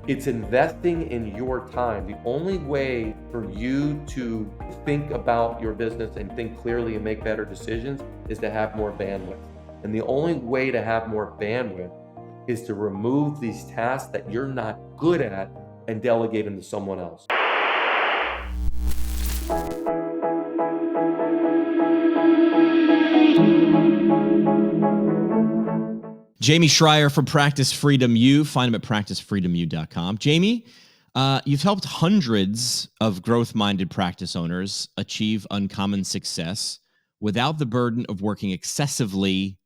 It's investing in your time. The only way for you to think about your business and think clearly and make better decisions is to have more bandwidth. And the only way to have more bandwidth is to remove these tasks that you're not good at and delegate them to someone else. Jamey Schrier from Practice Freedom U. Find him at practicefreedomu.com. Jamey, you've helped hundreds of growth-minded practice owners achieve uncommon success without the burden of working excessively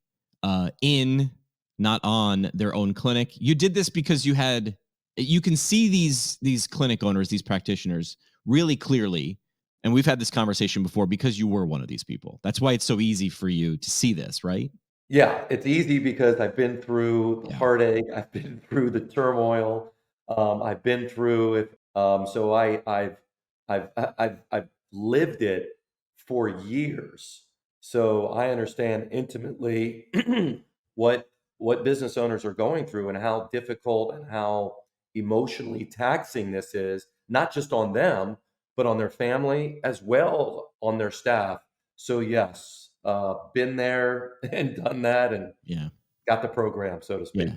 in, not on, their own clinic. You did this because you can see these clinic owners, these practitioners, really clearly. And we've had this conversation before because you were one of these people. That's why it's so easy for you to see this, right? Yeah, it's easy because I've been through the heartache, I've been through the turmoil, I've been through it. So I've lived it for years. So I understand intimately what business owners are going through and how difficult and how emotionally taxing this is, not just on them, but on their family as well on their staff. So yes, been there and done that and got the program, so to speak. Yeah.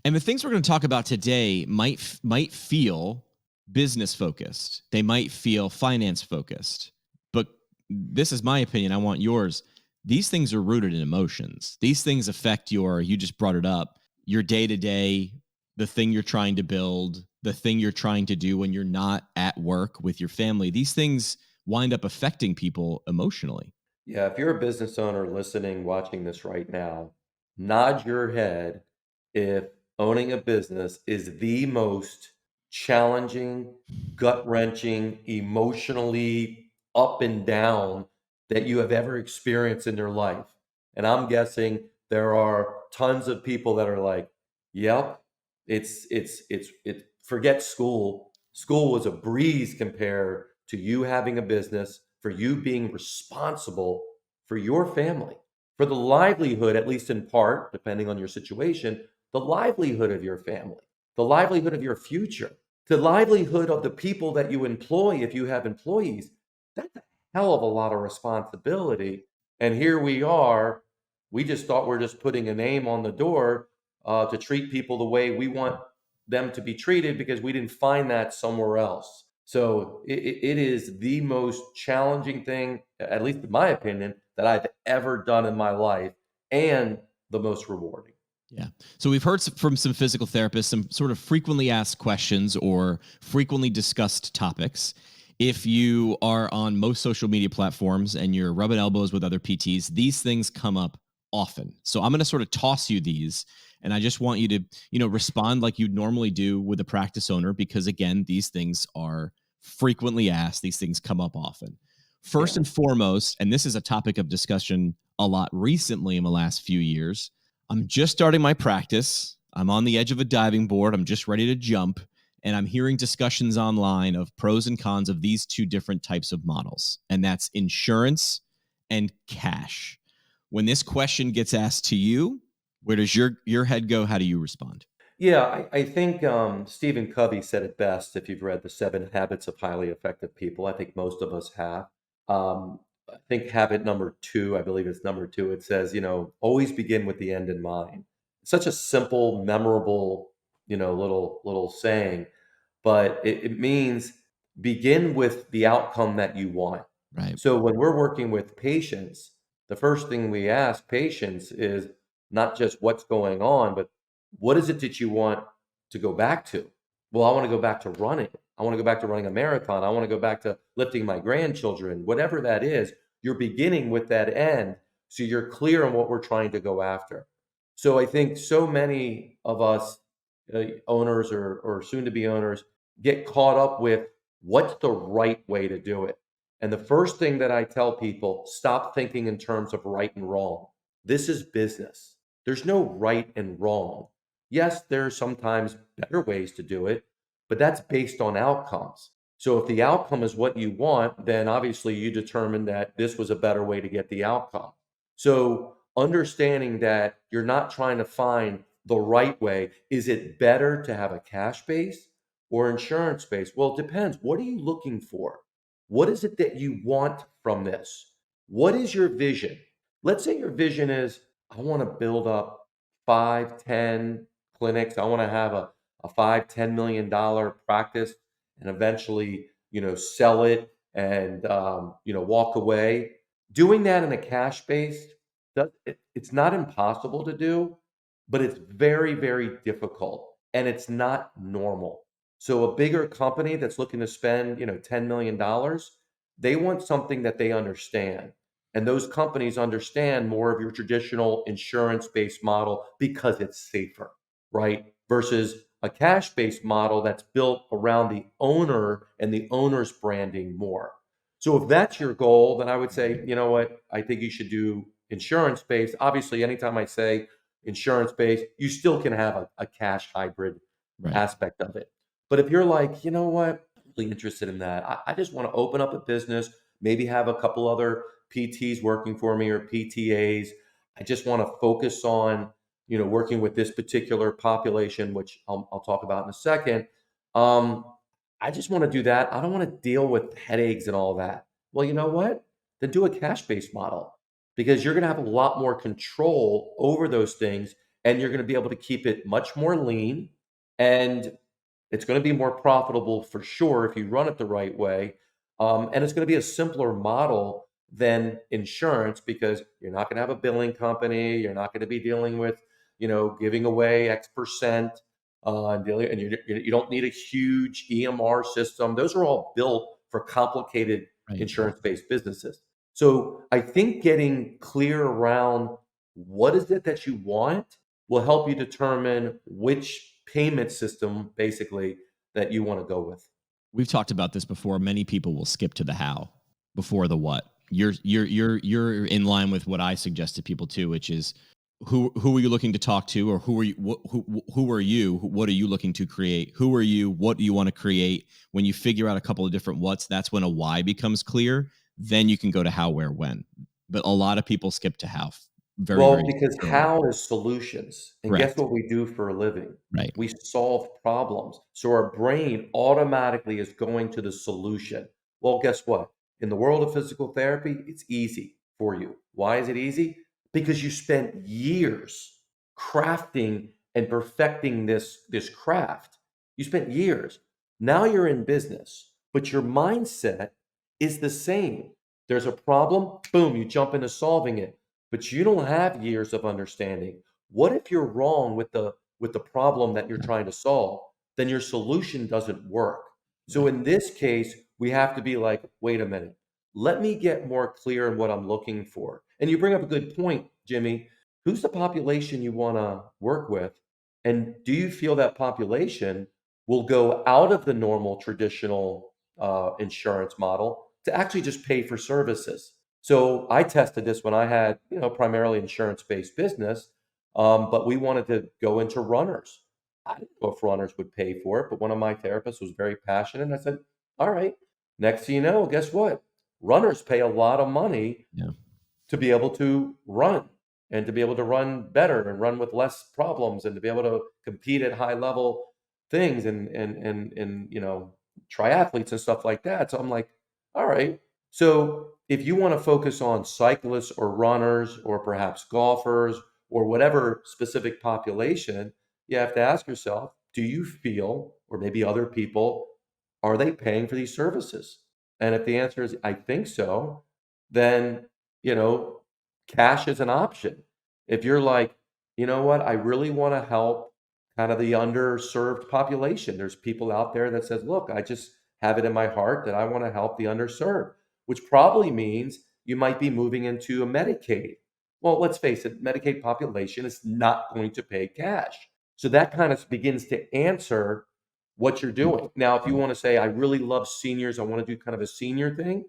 And the things we're going to talk about today might feel business focused. They might feel finance focused. But this is my opinion. I want yours. These things are rooted in emotions. These things affect you just brought it up, your day-to-day, the thing you're trying to build, the thing you're trying to do when you're not at work with your family. These things wind up affecting people emotionally. Yeah, if you're a business owner listening, watching this right now, nod your head if owning a business is the most challenging, gut-wrenching, emotionally up and down that you have ever experienced in your life. And I'm guessing there are tons of people that are like, yep, it's forget school. School was a breeze compared to you having a business, for you being responsible for your family, for the livelihood, at least in part, depending on your situation, the livelihood of your family, the livelihood of your future, the livelihood of the people that you employ if you have employees. That's a hell of a lot of responsibility. And here we are. We just thought we're just putting a name on the door to treat people the way we want them to be treated because we didn't find that somewhere else. So it is the most challenging thing, at least in my opinion, that I've ever done in my life, and the most rewarding. Yeah. So we've heard from some physical therapists, some sort of frequently asked questions or frequently discussed topics. If you are on most social media platforms and you're rubbing elbows with other PTs, these things come up often. So I'm going to sort of toss you these, and I just want you to, respond like you'd normally do with a practice owner, because again, these things are frequently asked. These things come up often. First and foremost, and this is a topic of discussion a lot recently in the last few years, I'm just starting my practice. I'm on the edge of a diving board. I'm just ready to jump. And I'm hearing discussions online of pros and cons of these two different types of models, and that's insurance and cash. When this question gets asked to you, where does your head go? How do you respond? Yeah, I think Stephen Covey said it best. If you've read The 7 Habits of Highly Effective People, I think most of us have. I think habit number 2, I believe it's number 2, it says, always begin with the end in mind. Such a simple, memorable, little saying, but it means begin with the outcome that you want. Right. So when we're working with patients, the first thing we ask patients is not just what's going on, but what is it that you want to go back to? Well, I want to go back to running. I want to go back to running a marathon. I want to go back to lifting my grandchildren, whatever that is. You're beginning with that end, so you're clear on what we're trying to go after. So I think so many of us owners or soon to be owners get caught up with what's the right way to do it. And the first thing that I tell people, stop thinking in terms of right and wrong. This is business. There's no right and wrong. Yes, there are sometimes better ways to do it, but that's based on outcomes. So if the outcome is what you want, then obviously you determine that this was a better way to get the outcome. So understanding that you're not trying to find the right way, is it better to have a cash base or insurance based? Well, it depends. What are you looking for? What is it that you want from this? What is your vision? Let's say your vision is, I want to build up 5, 10 clinics. I want to have a $5, $10 million practice and eventually, sell it and, walk away. Doing that in a cash based, it's not impossible to do, but it's very, very difficult and it's not normal. So a bigger company that's looking to spend, $10 million, they want something that they understand. And those companies understand more of your traditional insurance-based model because it's safer, right? Versus a cash-based model that's built around the owner and the owner's branding more. So if that's your goal, then I would say, you know what? I think you should do insurance-based. Obviously, anytime I say insurance-based, you still can have a cash hybrid Right. aspect of it. But if you're like, you know what, I'm really interested in that. I just want to open up a business, maybe have a couple other PTs working for me or PTAs. I just want to focus on, working with this particular population, which I'll talk about in a second. Um, I just want to do that. I don't want to deal with headaches and all that. Well, you know what? Then do a cash-based model because you're going to have a lot more control over those things and you're going to be able to keep it much more lean and it's going to be more profitable for sure if you run it the right way. And it's going to be a simpler model than insurance because you're not going to have a billing company. You're not going to be dealing with, giving away X percent. And you don't need a huge EMR system. Those are all built for complicated Right. insurance-based businesses. So I think getting clear around what is it that you want will help you determine which payment system basically that you want to go with. We've talked about this before. Many people will skip to the how before the what. You're in line with what I suggest to people too, which is who are you looking to talk to, or who are you? Who are you? What are you looking to create? Who are you? What do you want to create? When you figure out a couple of different what's, that's when a why becomes clear. Then you can go to how, where, when. But a lot of people skip to how very, Well, very because early. how is solutions. And guess Correct. what we do for a living? Right. We solve problems. So our brain automatically is going to the solution. Well, guess what? In the world of physical therapy, it's easy for you. Why is it easy? Because you spent years crafting and perfecting this craft. You spent years. Now you're in business, but your mindset is the same. There's a problem, boom, you jump into solving it but you don't have years of understanding. What if you're wrong with the problem that you're Yeah. trying to solve? Then your solution doesn't work. So Right. in this case, we have to be like, wait a minute. Let me get more clear in what I'm looking for. And you bring up a good point, Jimmy. Who's the population you want to work with? And do you feel that population will go out of the normal traditional insurance model to actually just pay for services? So I tested this when I had, primarily insurance-based business, but we wanted to go into runners. I didn't know if runners would pay for it, but one of my therapists was very passionate. And I said, all right, next thing you know, guess what? Runners pay a lot of money Yeah. to be able to run and to be able to run better and run with less problems and to be able to compete at high level things and triathletes and stuff like that. So I'm like, all right. So if you want to focus on cyclists or runners or perhaps golfers or whatever specific population, you have to ask yourself, do you feel, or maybe other people, are they paying for these services? And if the answer is I think so, then you know, cash is an option. If you're like, you know what, I really want to help kind of the underserved population. There's people out there that says, look, I just have it in my heart that I want to help the underserved, which probably means you might be moving into a Medicaid. Well, let's face it, Medicaid population is not going to pay cash. So that kind of begins to answer what you're doing. Now, if you want to say, I really love seniors, I want to do kind of a senior thing,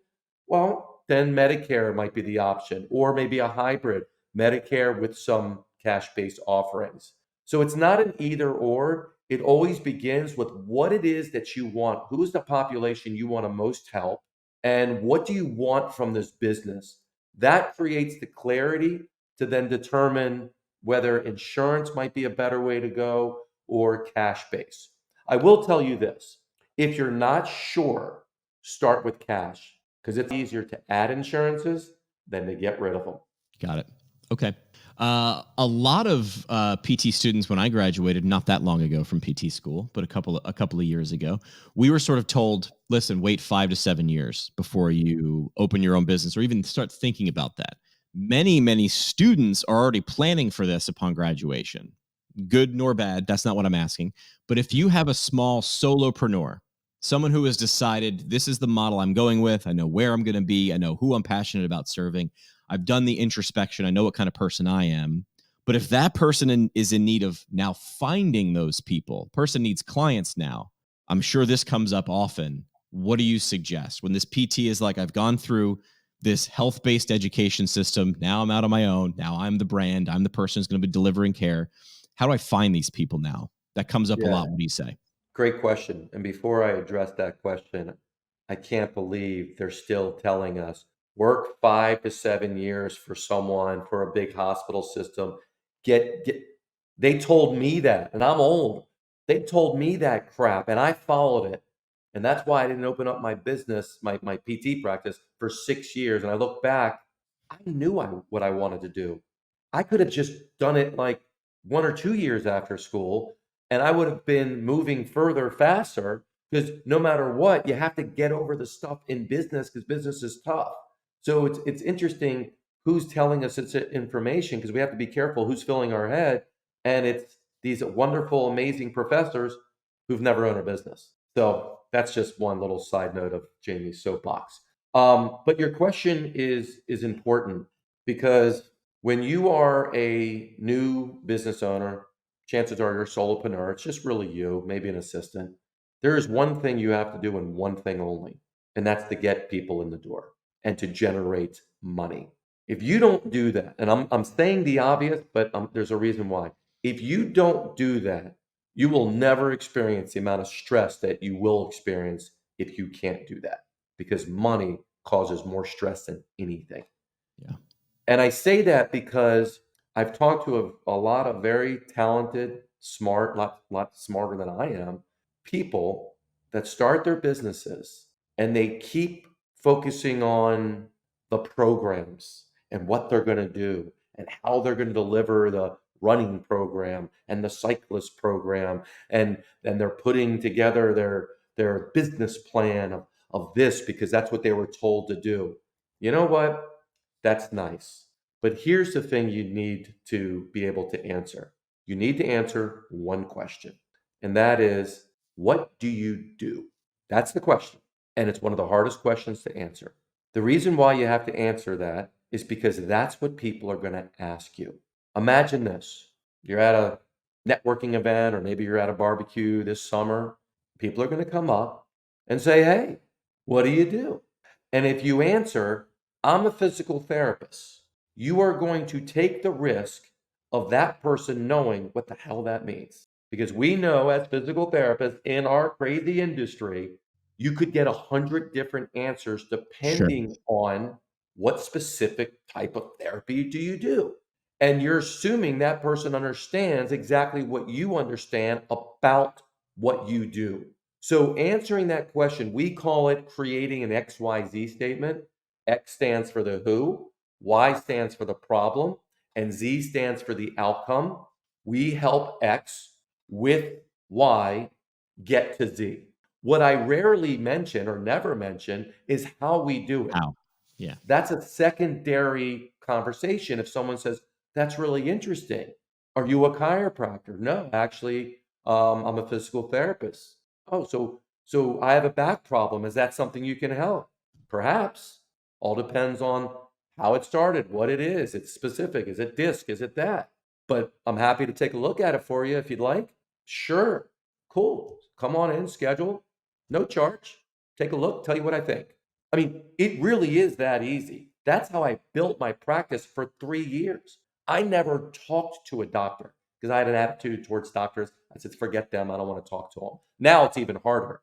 well, then Medicare might be the option, or maybe a hybrid Medicare with some cash based offerings. So it's not an either or. It always begins with what it is that you want. Who is the population you want to most help? And what do you want from this business? That creates the clarity to then determine whether insurance might be a better way to go or cash based. I will tell you this, if you're not sure, start with cash because it's easier to add insurances than to get rid of them. Got it. Okay. A lot of PT students, when I graduated, not that long ago from PT school, but a couple of years ago, we were sort of told, "Listen, wait 5 to 7 years before you open your own business or even start thinking about that." Many students are already planning for this upon graduation. Good nor bad, that's not what I'm asking. But if you have a small solopreneur, someone who has decided this is the model I'm going with, I know where I'm going to be, I know who I'm passionate about serving, I've done the introspection, I know what kind of person I am. But if that person is in need of now finding those people, person needs clients now, I'm sure this comes up often. What do you suggest when this PT is like, I've gone through this health based education system. Now I'm out on my own. Now I'm the brand. I'm the person who's going to be delivering care. How do I find these people now? That comes up a Yeah, lot. What do you say? great question. And before I address that question, I can't believe they're still telling us work 5 to 7 years for someone for a big hospital system. Get they told me that, and I'm old. They told me that crap, and I followed it. And that's why I didn't open up my business, my PT practice for 6 years. And I look back, I knew what I wanted to do. I could have just done it like 1 or 2 years after school, and I would have been moving further faster because no matter what, you have to get over the stuff in business because business is tough. So it's interesting who's telling us it's information because we have to be careful who's filling our head, and it's these wonderful, amazing professors who've never owned a business. So that's just one little side note of Jamie's soapbox. But your question is important because when you are a new business owner, chances are you're a solopreneur. It's just really you, maybe an assistant. There is one thing you have to do and one thing only, and that's to get people in the door and to generate money. If you don't do that, and I'm saying the obvious, but there's a reason why. If you don't do that, you will never experience the amount of stress that you will experience if you can't do that because money causes more stress than anything. Yeah. And I say that because I've talked to a lot of very talented, smart, lot smarter than I am, people that start their businesses and they keep focusing on the programs and what they're going to do and how they're going to deliver the running program and the cyclist program and they're putting together their business plan of this because that's what they were told to do. You know what? That's nice. But here's the thing you need to be able to answer. You need to answer one question, and that is, what do you do? That's the question. And it's one of the hardest questions to answer. The reason why you have to answer that is because that's what people are going to ask you. Imagine this, you're at a networking event, or maybe you're at a barbecue this summer. People are going to come up and say, "Hey, what do you do?" And if you answer, "I'm a physical therapist," you are going to take the risk of that person knowing what the hell that means. Because we know as physical therapists in our crazy industry, you could get 100 different answers Sure. depending on what specific type of therapy do you do. And you're assuming that person understands exactly what you understand about what you do. So answering that question, we call it creating an XYZ statement. X stands for the who, Y stands for the problem, and Z stands for the outcome. We help X with Y get to Z. What I rarely mention or never mention is how we do it. How? Yeah. That's a secondary conversation if someone says, "That's really interesting. Are you a chiropractor?" "No, actually, I'm a physical therapist." "Oh, so I have a back problem. Is that something you can help?" "Perhaps." All depends on how it started, what it is. It's specific. Is it disc? Is it that? But I'm happy to take a look at it for you if you'd like. "Sure." "Cool. Come on in, schedule. No charge. Take a look, tell you what I think." I mean, it really is that easy. That's how I built my practice for 3 years. I never talked to a doctor because I had an attitude towards doctors. I said, "Forget them. I don't want to talk to them." Now it's even harder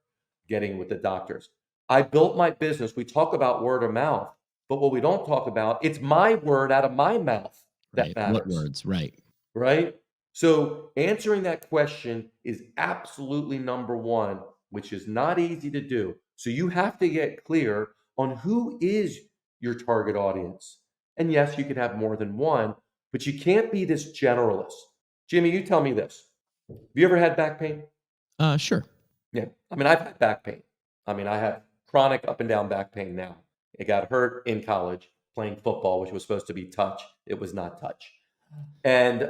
getting with the doctors. I built my business. We talk about word of mouth, but what we don't talk about, it's my word out of my mouth that Right. What matters, words? Right. right? So answering that question is absolutely number one, which is not easy to do. So you have to get clear on who is your target audience. And yes, you can have more than one, but you can't be this generalist. Jimmy, you tell me this. Have you ever had back pain? Sure. Yeah. I mean, I've had back pain. I mean, I have chronic up and down back pain now. It got hurt in college playing football, which was supposed to be touch. It was not touch. And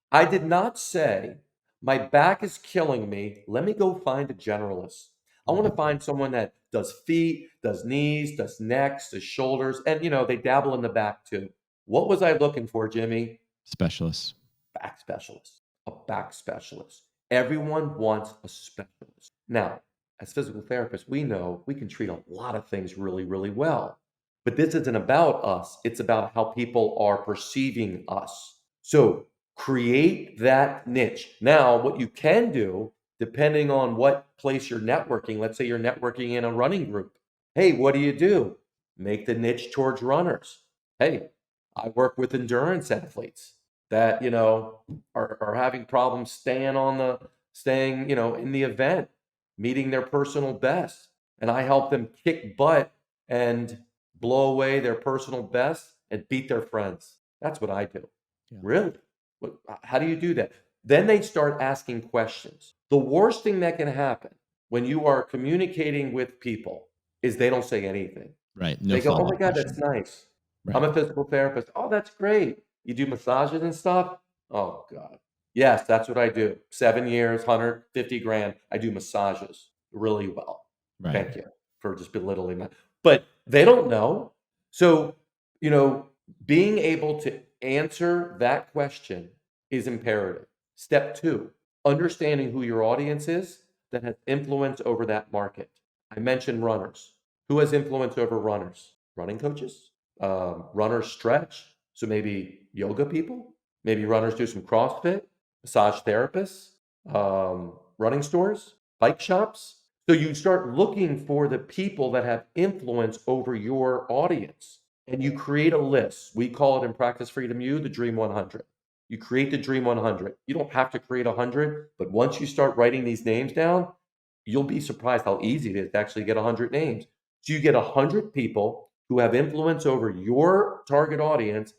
I did not say, my back is killing me. Let me go find a generalist. I want to find someone that does feet, does knees, does necks, does shoulders, and they dabble in the back too. What was I looking for, Jimmy? Specialists. Back specialist, a back specialist. Everyone wants a specialist. Now, as physical therapists, we know we can treat a lot of things really, really well. But this isn't about us, it's about how people are perceiving us. So create that niche. Now, what you can do, depending on what place you're networking, let's say you're networking in a running group. Hey, what do you do? Make the niche towards runners. Hey, I work with endurance athletes that are having problems staying in the event, meeting their personal best, and I help them kick butt and blow away their personal best and beat their friends. That's what I do. Yeah. Really? How do you do that? Then they start asking questions. The worst thing that can happen when you are communicating with people is they don't say anything. Right. No They go, "Oh my follow-up God, that's question. nice. I'm Right. a physical therapist." "Oh, that's great. You do massages and stuff?" "Oh God. Yes, that's what I do. 7 years, 150 grand. I do massages really well. Right. Thank you for just belittling that." But they don't know. So, you know, being able to answer that question is imperative. Step 2, understanding who your audience is that has influence over that market. I mentioned runners. Who has influence over runners? Running coaches, runners stretch. So maybe yoga people, maybe runners do some CrossFit, massage therapists, running stores, bike shops. So you start looking for the people that have influence over your audience and you create a list. We call it in Practice Freedom U the Dream 100. You create the Dream 100. You don't have to create 100, but once you start writing these names down, you'll be surprised how easy it is to actually get 100 names. So you get 100 people who have influence over your target audience,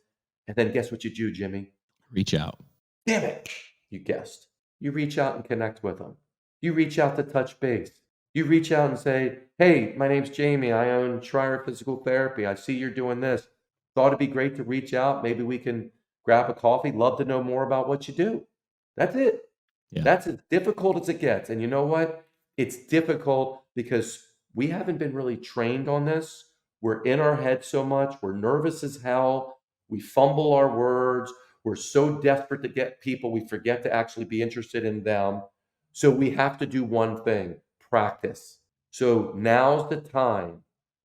and then guess what you do, Jimmy? Reach out. Damn it, you guessed. You reach out and connect with them. You reach out to touch base. You reach out and say, "Hey, my name's Jamey. I own Schrier Physical Therapy. I see you're doing this. Thought it'd be great to reach out. Maybe we can grab a coffee. Love to know more about what you do." That's it. Yeah. That's as difficult as it gets. And you know what? It's difficult because we haven't been really trained on this. We're in our head so much. We're nervous as hell. We fumble our words. We're so desperate to get people, we forget to actually be interested in them. So we have to do one thing, practice. So now's the time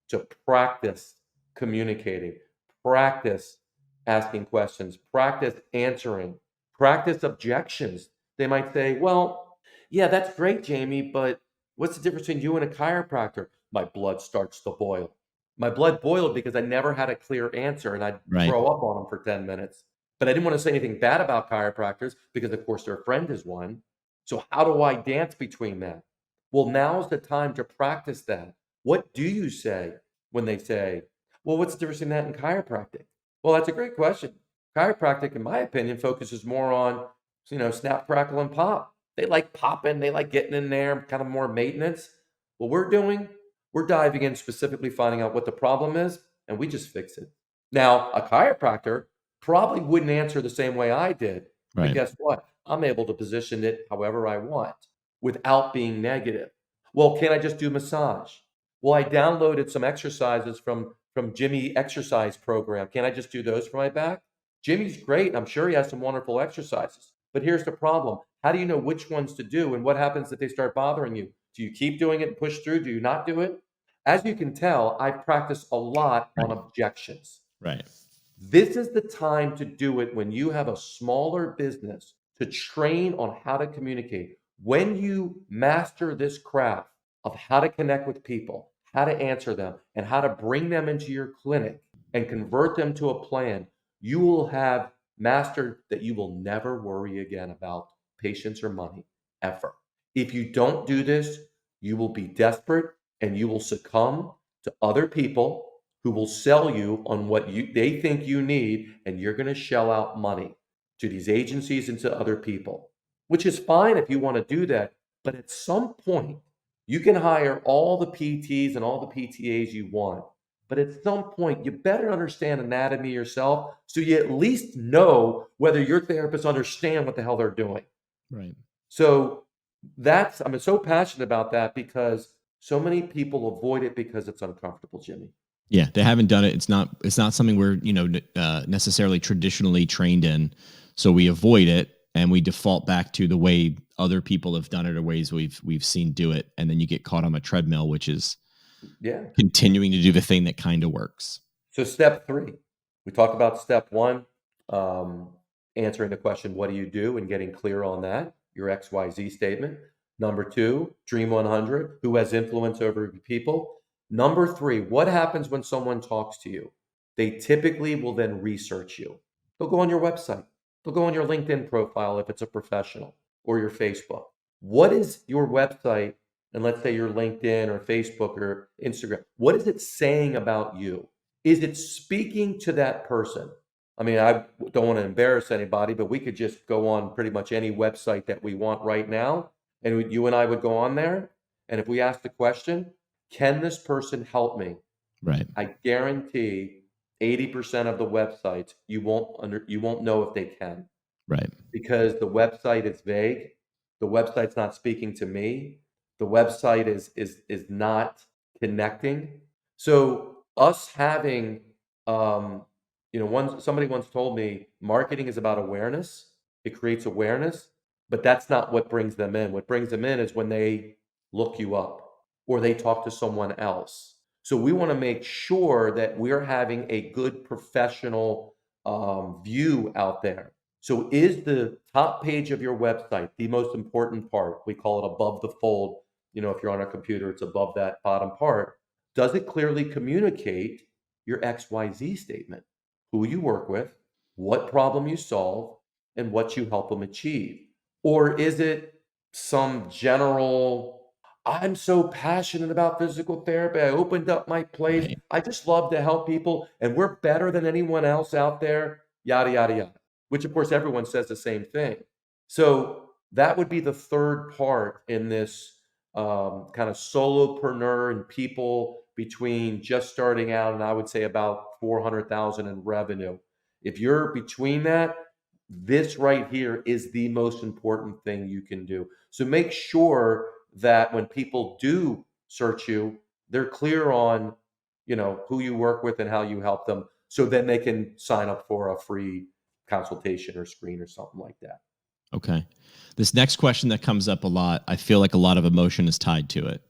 to practice communicating, practice asking questions, practice answering, practice objections. They might say, "Well, yeah, that's great, Jamie, but what's the difference between you and a chiropractor?" My blood starts to boil. My blood boiled because I never had a clear answer and I'd Right. throw up on them for 10 minutes. But I didn't want to say anything bad about chiropractors because, of course, their friend is one. So, how do I dance between that? Well, now's the time to practice that. What do you say when they say, "Well, what's the difference in that and chiropractic?" Well, that's a great question. Chiropractic, in my opinion, focuses more on, snap, crackle, and pop. They like popping, they like getting in there, kind of more maintenance. What we're doing, we're diving in specifically finding out what the problem is, and we just fix it. Now, a chiropractor probably wouldn't answer the same way I did, but Right. guess what? I'm able to position it however I want without being negative. Well, can I just do massage? Well, I downloaded some exercises from Jimmy exercise program. Can I just do those for my back? Jimmy's great. I'm sure he has some wonderful exercises. But here's the problem. How do you know which ones to do and what happens if they start bothering you? Do you keep doing it and push through? Do you not do it? As you can tell, I've practiced a lot on Right. objections. Right. This is the time to do it when you have a smaller business to train on how to communicate. When you master this craft of how to connect with people, how to answer them, and how to bring them into your clinic and convert them to a plan, you will have master that you will never worry again about patience or money ever. If you don't do this, you will be desperate and you will succumb to other people who will sell you on what they think you need, and you're going to shell out money to these agencies and to other people, which is fine if you want to do that. But at some point, you can hire all the PTs and all the PTAs you want. But at some point, you better understand anatomy yourself so you at least know whether your therapists understand what the hell they're doing. Right. So I'm so passionate about that because so many people avoid it because it's uncomfortable, Jimmy. Yeah, they haven't done it. It's not something we're necessarily traditionally trained in, so we avoid it and we default back to the way other people have done it or ways we've seen do it, and then you get caught on a treadmill, which is Yeah. continuing to do the thing that kind of works. So step 3, we talked about step 1, um, answering the question, "What do you do?" and getting clear on that, your XYZ statement. Number 2, Dream 100, who has influence over people. Number 3, what happens when someone talks to you? They typically will then research you. They'll go on your website. They'll go on your LinkedIn profile if it's a professional, or your Facebook. What is your website, and let's say your LinkedIn or Facebook or Instagram, what is it saying about you? Is it speaking to that person? I mean, I don't want to embarrass anybody, but we could just go on pretty much any website that we want right now, and you and I would go on there, and if we ask the question, "Can this person help me?" Right. I guarantee 80% of the websites you won't know if they can, Right. because the website is vague. The website's not speaking to me. The website is not connecting. So us having, somebody once told me marketing is about awareness. It creates awareness, but that's not what brings them in. What brings them in is when they look you up or they talk to someone else. So we want to make sure that we're having a good professional view out there. So is the top page of your website the most important part? We call it above the fold. If you're on a computer, it's above that bottom part. Does it clearly communicate your XYZ statement? Who you work with, what problem you solve, and what you help them achieve? Or is it some general, "I'm so passionate about physical therapy. I opened up my place. Right. I just love to help people, and we're better than anyone else out there," yada, yada, yada, which of course everyone says the same thing. So that would be the third part in this kind of solopreneur and people between just starting out and I would say about 400,000 in revenue. If you're between that, this right here is the most important thing you can do. So make sure that when people do search you, they're clear on, who you work with and how you help them. So then they can sign up for a free consultation or screen or something like that. Okay. This next question that comes up a lot, I feel like a lot of emotion is tied to it.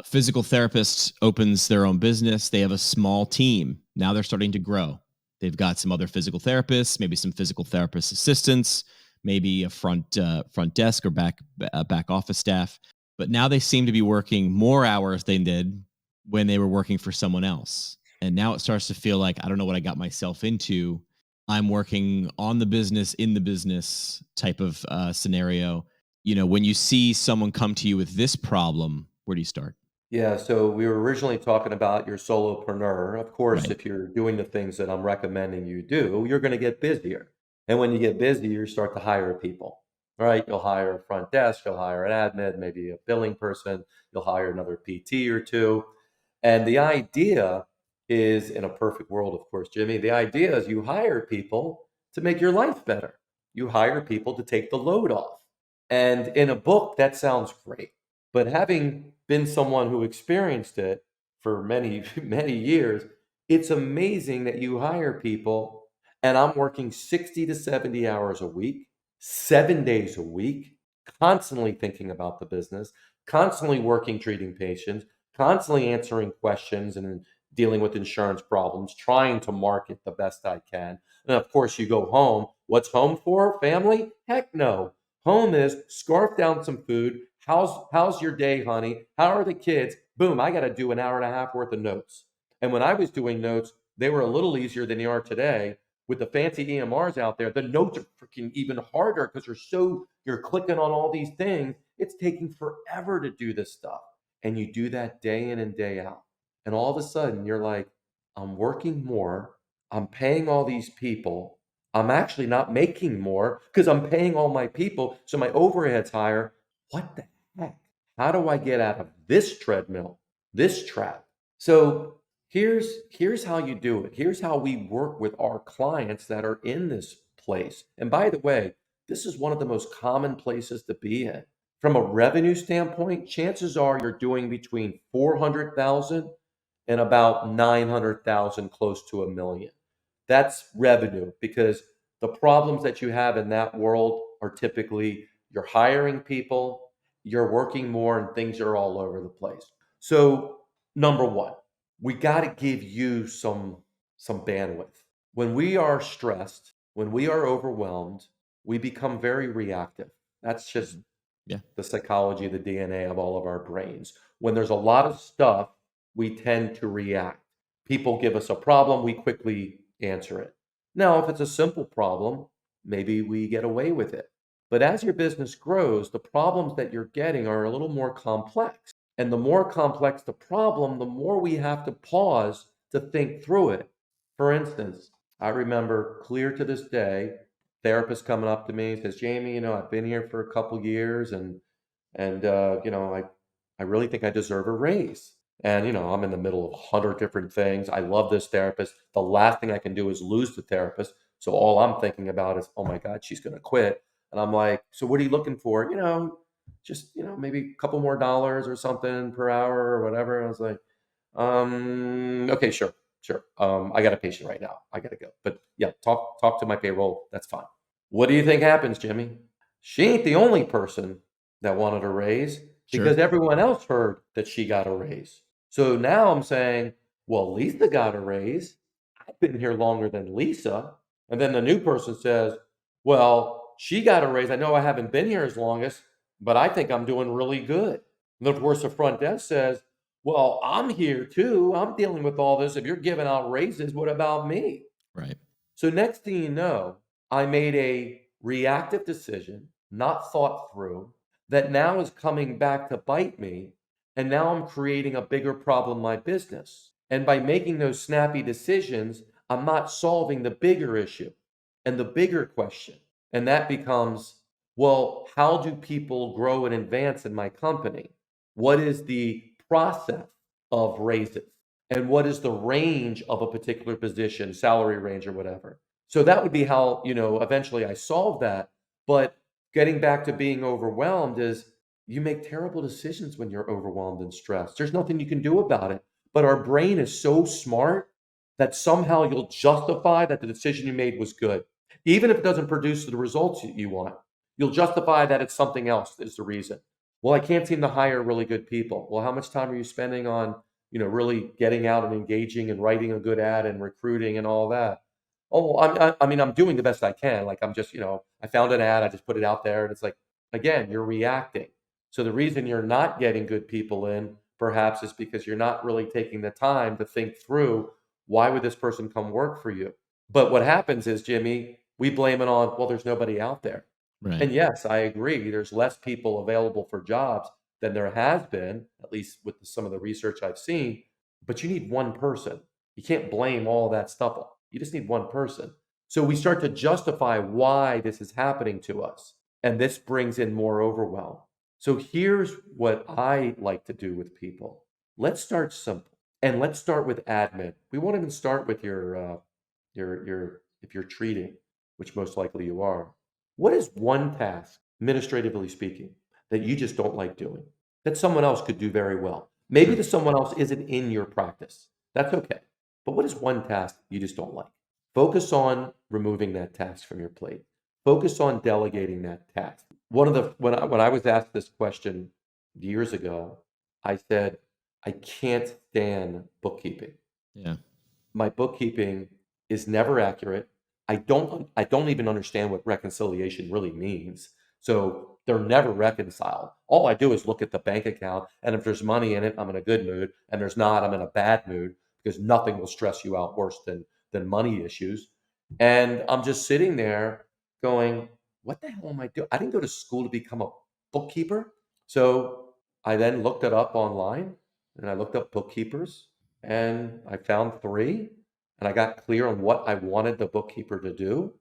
Physical therapist opens their own business. They have a small team. Now they're starting to grow. They've got some other physical therapists, maybe some physical therapist assistants, maybe a front desk or back office staff. But now they seem to be working more hours than they did when they were working for someone else. And now it starts to feel like I don't know what I got myself into. I'm working on the business, in the business type of scenario. When you see someone come to you with this problem, where do you start? Yeah, so we were originally talking about your solopreneur. Of course, Right. if you're doing the things that I'm recommending you do, you're going to get busier. And when you get busy, you start to hire people. All right, you'll hire a front desk, you'll hire an admin, maybe a billing person, you'll hire another PT or two. And the idea is, in a perfect world, of course, Jimmy, the idea is you hire people to make your life better. You hire people to take the load off. And in a book, that sounds great. But having been someone who experienced it for many, many years, it's amazing that you hire people and I'm working 60 to 70 hours a week, 7 days a week, constantly thinking about the business, constantly working, treating patients, constantly answering questions and dealing with insurance problems, trying to market the best I can. And of course, you go home. What's home for? Family? Heck no. Home is scarf down some food. How's your day, honey? How are the kids? Boom, I got to do an hour and a half worth of notes. And when I was doing notes, they were a little easier than they are today, with the fancy EMRs out there, the notes are freaking even harder because you're clicking on all these things. It's taking forever to do this stuff. And you do that day in and day out. And all of a sudden you're like, I'm working more. I'm paying all these people. I'm actually not making more because I'm paying all my people. So my overhead's higher. What the heck? How do I get out of this treadmill, this trap? So here's how you do it. Here's how we work with our clients that are in this place. And by the way, this is one of the most common places to be in. From a revenue standpoint, chances are you're doing between 400,000 and about 900,000, close to a million. That's revenue because the problems that you have in that world are typically you're hiring people, you're working more, and things are all over the place. So, number one, we got to give you some bandwidth. When we are stressed, when we are overwhelmed, we become very reactive. That's just Mhm. Yeah. the psychology, the DNA of all of our brains. When there's a lot of stuff, we tend to react. People give us a problem, we quickly answer it. Now, if it's a simple problem, maybe we get away with it. But as your business grows, the problems that you're getting are a little more complex. And the more complex the problem, the more we have to pause to think through it. For instance, I remember clear to this day, therapist coming up to me and says, Jamey, I've been here for a couple years and I really think I deserve a raise. And, I'm in the middle of 100 different things. I love this therapist. The last thing I can do is lose the therapist. So all I'm thinking about is, oh my God, she's going to quit. And I'm like, so what are you looking for? Just, maybe a couple more dollars or something per hour or whatever. And I was like, okay, sure, sure. I got a patient right now. I gotta go. But yeah, talk to my payroll. That's fine. What do you think happens, Jimmy? She ain't the only person that wanted a raise Sure. because everyone else heard that she got a raise. So now I'm saying, well, Lisa got a raise. I've been here longer than Lisa. And then the new person says, well, she got a raise. I know I haven't been here as longest, but I think I'm doing really good. And of course, the front desk says, well, I'm here too. I'm dealing with all this. If you're giving out raises, what about me? Right. So next thing you know, I made a reactive decision, not thought through, that now is coming back to bite me. And now I'm creating a bigger problem in my business. And by making those snappy decisions, I'm not solving the bigger issue and the bigger question. And that becomes, well, how do people grow and advance in my company? What is the process of raises? And what is the range of a particular position, salary range or whatever. So that would be how, eventually I solve that. But getting back to being overwhelmed is you make terrible decisions when you're overwhelmed and stressed. There's nothing you can do about it. But our brain is so smart that somehow you'll justify that the decision you made was good. Even if it doesn't produce the results you want, you'll justify that it's something else is the reason. Well, I can't seem to hire really good people. Well, how much time are you spending on really getting out and engaging and writing a good ad and recruiting and all that. Oh, I mean, I'm doing the best I can. Like I'm just, I found an ad, I just put it out there, and it's like, again, you're reacting. So the reason you're not getting good people in, perhaps, is because you're not really taking the time to think through why would this person come work for you. But what happens is, Jimmy, we blame it on, well, there's nobody out there. Right. And yes, I agree. There's less people available for jobs than there has been, at least with some of the research I've seen. But you need one person. You can't blame all that stuff on. You just need one person. So we start to justify why this is happening to us. And this brings in more overwhelm. So here's what I like to do with people. Let's start simple and let's start with admin. We won't even start with your if you're treating, which most likely you are. What is one task, administratively speaking, that you just don't like doing that someone else could do very well? Maybe Sure. the someone else isn't in your practice. That's okay. But what is one task you just don't like? Focus on removing that task from your plate. Focus on delegating that task. One of the when I was asked this question years ago, I said, I can't stand bookkeeping. Yeah. My bookkeeping is never accurate. I don't even understand what reconciliation really means. So they're never reconciled. All I do is look at the bank account, and if there's money in it, I'm in a good mood, and there's not, I'm in a bad mood because nothing will stress you out worse than money issues. And I'm just sitting there going, what the hell am I doing? I didn't go to school to become a bookkeeper. So I then looked it up online and I looked up bookkeepers and I found three and I got clear on what I wanted the bookkeeper to do.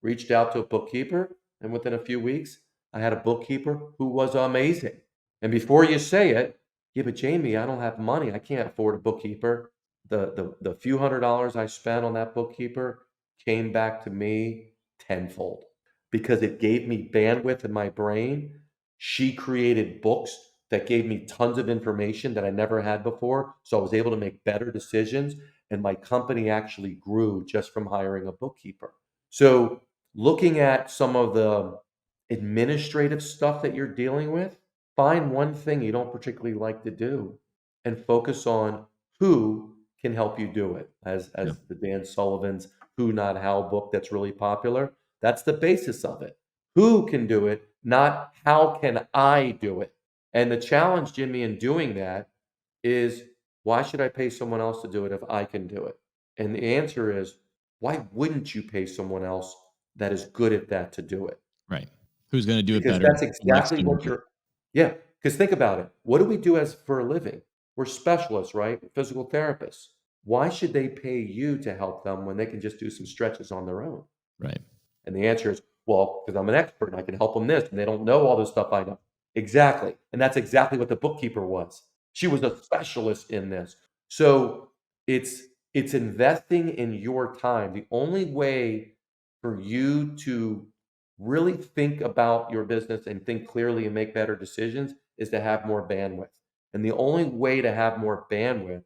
Reached out to a bookkeeper, and within a few weeks, I had a bookkeeper who was amazing. And before you say it, yeah, but Jamey, I don't have money. I can't afford a bookkeeper. The few $100s I spent on that bookkeeper came back to me tenfold because it gave me bandwidth in my brain. She created books that gave me tons of information that I never had before. So I was able to make better decisions, and my company actually grew just from hiring a bookkeeper. So, looking at some of the administrative stuff that you're dealing with, find one thing you don't particularly like to do and focus on who can help you do it. Yeah. As the Dan Sullivan's Who Not How book that's really popular, that's the basis of it. Who can do it, not how can I do it? And the challenge, Jimmy, in doing that is why should I pay someone else to do it if I can do it? And the answer is why wouldn't you pay someone else that is good at that to do it? Right. Who's going to do it Because better that's the next exactly time you what do it? you're yeah, because think about it. What do we do as for a living? We're specialists, right? Physical therapists. Why should they pay you to help them when they can just do some stretches on their own? Right. And the answer is, well, because I'm an expert and I can help them this, and they don't know all this stuff I know. Exactly. And that's exactly what the bookkeeper was. She was a specialist in this. So it's it's investing in your time. The only way for you to really think about your business and think clearly and make better decisions is to have more bandwidth. And the only way to have more bandwidth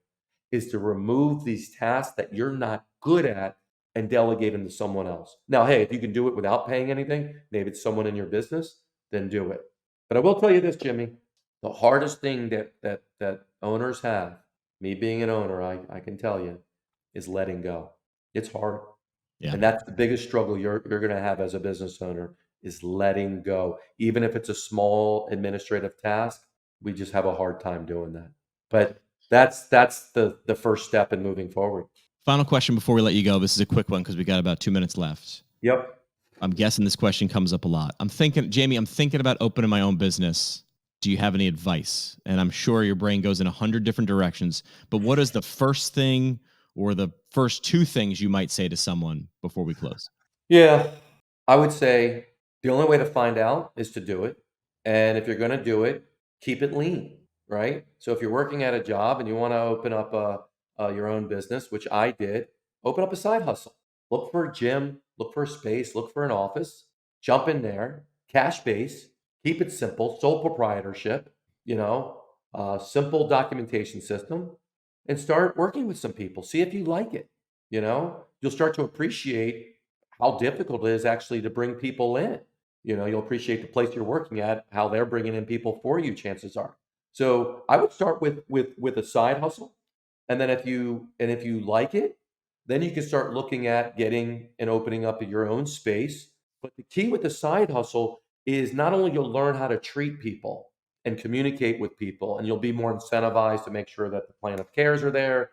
is to remove these tasks that you're not good at and delegate them to someone else. Now, hey, if you can do it without paying anything, maybe it's someone in your business, then do it. But I will tell you this, Jimmy, the hardest thing that owners have, me being an owner, I can tell you, is letting go. It's hard. Yeah. And that's the biggest struggle you're gonna have as a business owner is letting go. Even if it's a small administrative task, we just have a hard time doing that. But that's the first step in moving forward. Final question before we let you go. This is a quick one because we got about 2 minutes left. Yep. I'm guessing this question comes up a lot. Jamey, I'm thinking about opening my own business. Do you have any advice? And I'm sure your brain goes in 100 different directions, but what is the first thing or the first two things you might say to someone before we close? Yeah. I would say the only way to find out is to do it. And if you're gonna do it, keep it lean, right? So if you're working at a job and you wanna open up your own business, which I did, open up a side hustle. Look for a gym, look for a space, look for an office, jump in there, cash base, keep it simple, sole proprietorship, simple documentation system, and start working with some people. See if you like it. You'll start to appreciate how difficult it is actually to bring people in. You'll appreciate the place you're working at, how they're bringing in people for you, chances are. So I would start with a side hustle, and then if you like it, then you can start looking at getting and opening up your own space. But the key with the side hustle is not only you'll learn how to treat people and communicate with people, and you'll be more incentivized to make sure that the plan of cares are there,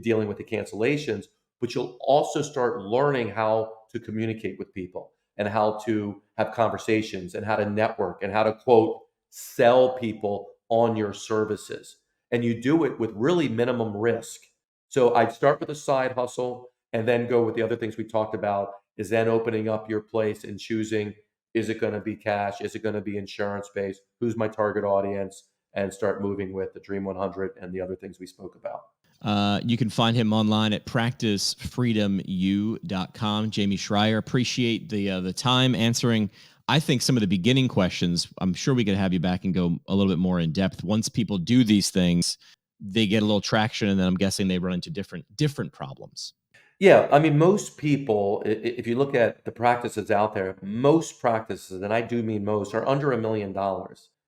dealing with the cancellations, but you'll also start learning how to communicate with people and how to have conversations and how to network and how to quote sell people on your services. And you do it with really minimum risk. So I'd start with a side hustle and then go with the other things we talked about is then opening up your place and choosing, is it going to be cash? Is it going to be insurance based? Who's my target audience? And start moving with the Dream 100 and the other things we spoke about. You can find him online at practicefreedomu.com. Jamey Schrier, appreciate the time answering, I think, some of the beginning questions. I'm sure we could have you back and go a little bit more in depth. Once people do these things, they get a little traction, and then I'm guessing they run into different problems. Yeah, I mean, most people, if you look at the practices out there, most practices, and I do mean most, are under $1 million.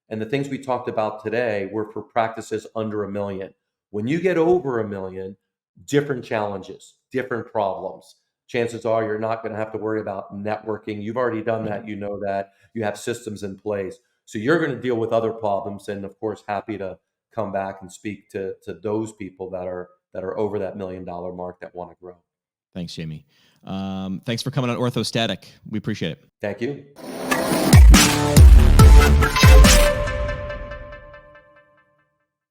And the things we talked about today were for practices under 1 million. When you get over 1 million, different challenges, different problems. Chances are you're not going to have to worry about networking. You've already done Right. that. You know that. You have systems in place. So you're going to deal with other problems. And of course, happy to come back and speak to those people that are over that $1 million mark that want to grow. Thanks, Jamey. Thanks for coming on Orthostatic. We appreciate it. Thank you.